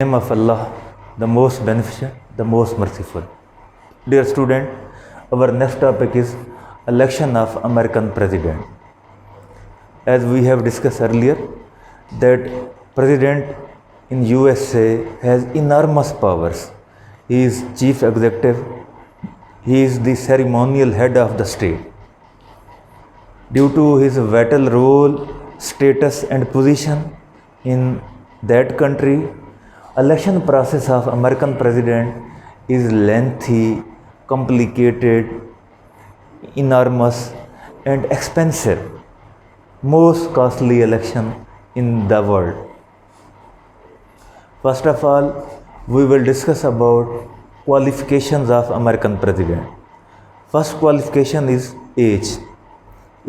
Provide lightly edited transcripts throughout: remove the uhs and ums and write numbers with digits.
Name of Allah, the most beneficent, the most merciful. Dear student, our next topic is election of American president. As we have discussed earlier, that president in USA has enormous powers. He is chief executive. He is the ceremonial head of the state. Due to his vital role, status and position in that country, election process of American president is lengthy, complicated, enormous and expensive. Most costly election in the world. First of all, we will discuss about qualifications of American president. First qualification is age.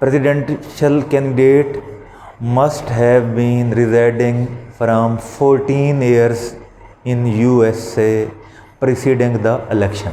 presidential candidate must have been residing from 14 years in USA preceding the election.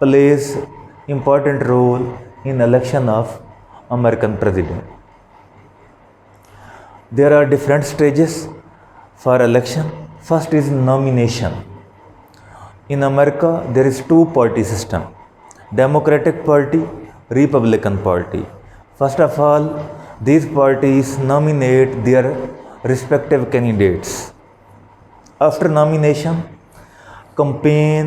plays important role in election of American president. There are different stages for election. First is nomination. In America, there is two-party system: Democratic Party, Republican Party. First of all, these parties nominate their respective candidates. After nomination, campaign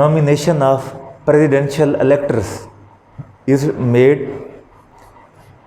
nomination of presidential electors is made.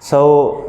100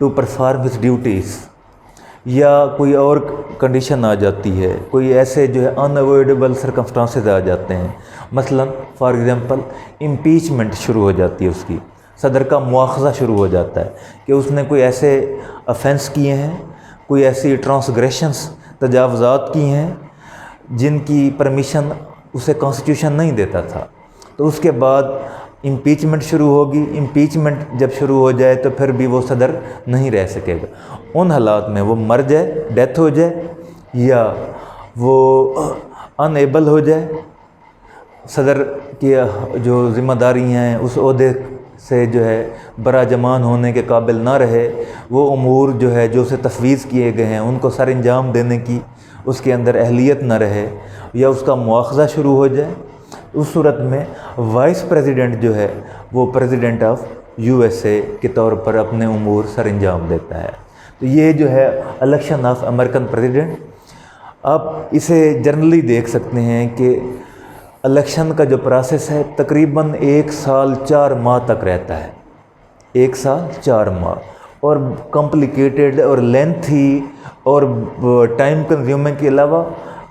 to perform his duties, یا کوئی اور condition آ جاتی ہے، کوئی ایسے جو ہے ان avoidable circumstances آ جاتے ہیں، مثلا فار ایگزامپل امپیچمنٹ شروع ہو جاتی ہے، اس کی صدر کا مواخذہ شروع ہو جاتا ہے کہ اس نے کوئی ایسے افینس کیے ہیں، کوئی ایسی ٹرانسگریشنز تجاوزات کی ہیں جن کی پرمیشن اسے کانسٹیٹیوشن نہیں دیتا تھا، تو اس کے بعد امپیچمنٹ شروع ہوگی۔ امپیچمنٹ جب شروع ہو جائے تو پھر بھی وہ صدر نہیں رہ سکے گا، ان حالات میں وہ مر جائے، ڈیتھ ہو جائے، یا وہ ان ایبل ہو جائے، صدر کی جو ذمہ داری ہیں اس عہدے سے جو ہے براجمان ہونے کے قابل نہ رہے، وہ امور جو ہے جو اسے تفویض کیے گئے ہیں ان کو سر انجام دینے کی اس کے اندر اہلیت نہ رہے، یا اس کا مواخذہ شروع ہو جائے، اس صورت میں وائس پریزیڈنٹ جو ہے وہ پریزیڈنٹ آف یو ایس اے کے طور پر اپنے امور سر انجام دیتا ہے۔ تو یہ جو ہے الیکشن آف امریکن پریزیڈنٹ۔ آپ اسے جنرلی دیکھ سکتے ہیں کہ الیکشن کا جو پروسیس ہے تقریباً 1 سال 4 ماہ تک رہتا ہے، 1 سال 4 ماہ، اور کمپلیکیٹڈ اور لینتھی اور ٹائم کنزیومنگ کے علاوہ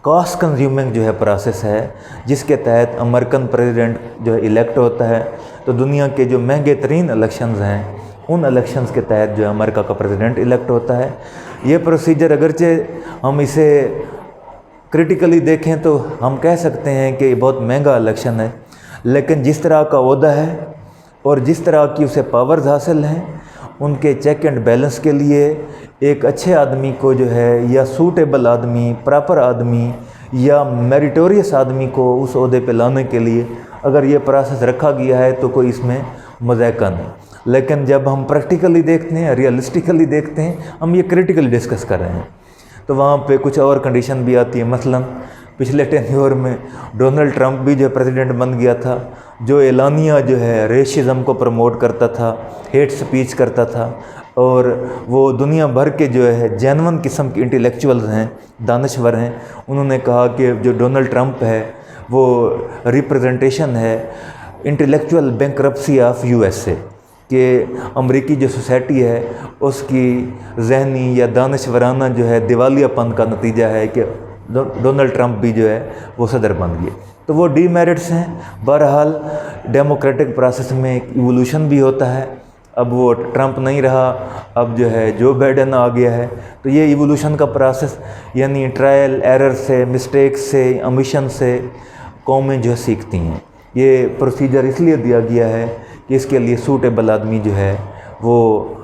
کاسٹ کنزیومنگ جو ہے پروسیس ہے، جس کے تحت امریکن پریزیڈنٹ جو ہے الیکٹ ہوتا ہے۔ تو دنیا کے جو مہنگے ترین الیکشنز ہیں ان الیکشنز کے تحت جو ہے امریکہ کا پریزیڈنٹ الیکٹ ہوتا ہے۔ یہ پروسیجر اگرچہ ہم اسے کرٹیکلی دیکھیں تو ہم کہہ سکتے ہیں کہ یہ بہت مہنگا الیکشن ہے، لیکن جس طرح کا عہدہ ہے اور جس طرح کی اسے پاورز حاصل ہیں، ان کے چیک اینڈ بیلنس کے لیے ایک اچھے آدمی کو جو ہے، یا سوٹیبل آدمی، پراپر آدمی، یا میریٹوریس آدمی کو اس عہدے پہ لانے کے لیے اگر یہ پروسیس رکھا گیا ہے تو کوئی اس میں مذائقہ نہیں۔ لیکن جب ہم پریکٹیکلی دیکھتے ہیں، ریئلسٹیکلی دیکھتے ہیں، ہم یہ کریٹیکلی ڈسکس کر رہے ہیں، تو وہاں پہ کچھ اور کنڈیشن بھی آتی ہے۔ مثلا پچھلے ٹینیور میں ڈونلڈ ٹرمپ بھی جو پریزیڈنٹ بن گیا تھا، جو اعلانیہ جو ہے ریشزم کو پروموٹ کرتا تھا، ہیٹ سپیچ کرتا تھا، اور وہ دنیا بھر کے جو ہے جینون قسم کے انٹیلیکچوئلز ہیں، دانشور ہیں، انہوں نے کہا کہ جو ڈونلڈ ٹرمپ ہے وہ ریپرزنٹیشن ہے intellectual bankruptcy of U S A, کہ امریکی جو سوسائٹی ہے اس کی ذہنی یا دانشورانہ جو ہے دیوالیہ پن کا نتیجہ ہے کہ ڈونلڈ ٹرمپ بھی جو ہے وہ صدر بن گئے۔ تو وہ ڈی میرٹس ہیں۔ بہرحال ڈیموکریٹک پروسیس میں ایک ایوولوشن بھی ہوتا ہے، اب وہ ٹرمپ نہیں رہا، اب جو ہے جو بائیڈن آ گیا ہے، تو یہ ایوولوشن کا پروسیس، یعنی ٹرائل ایرر سے، مسٹیک سے، امیشن سے قومیں جو ہے سیکھتی ہیں۔ یہ پروسیجر اس لیے دیا گیا ہے کہ اس کے لیے سوٹیبل آدمی جو ہے وہ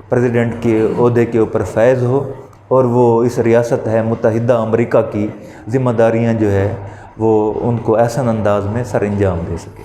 پریزیڈنٹ کے عہدے کے اوپر فائز ہو، اور وہ اس ریاست ہے متحدہ امریکہ کی ذمہ داریاں جو ہے وہ ان کو احسن انداز میں سر انجام دے سکے۔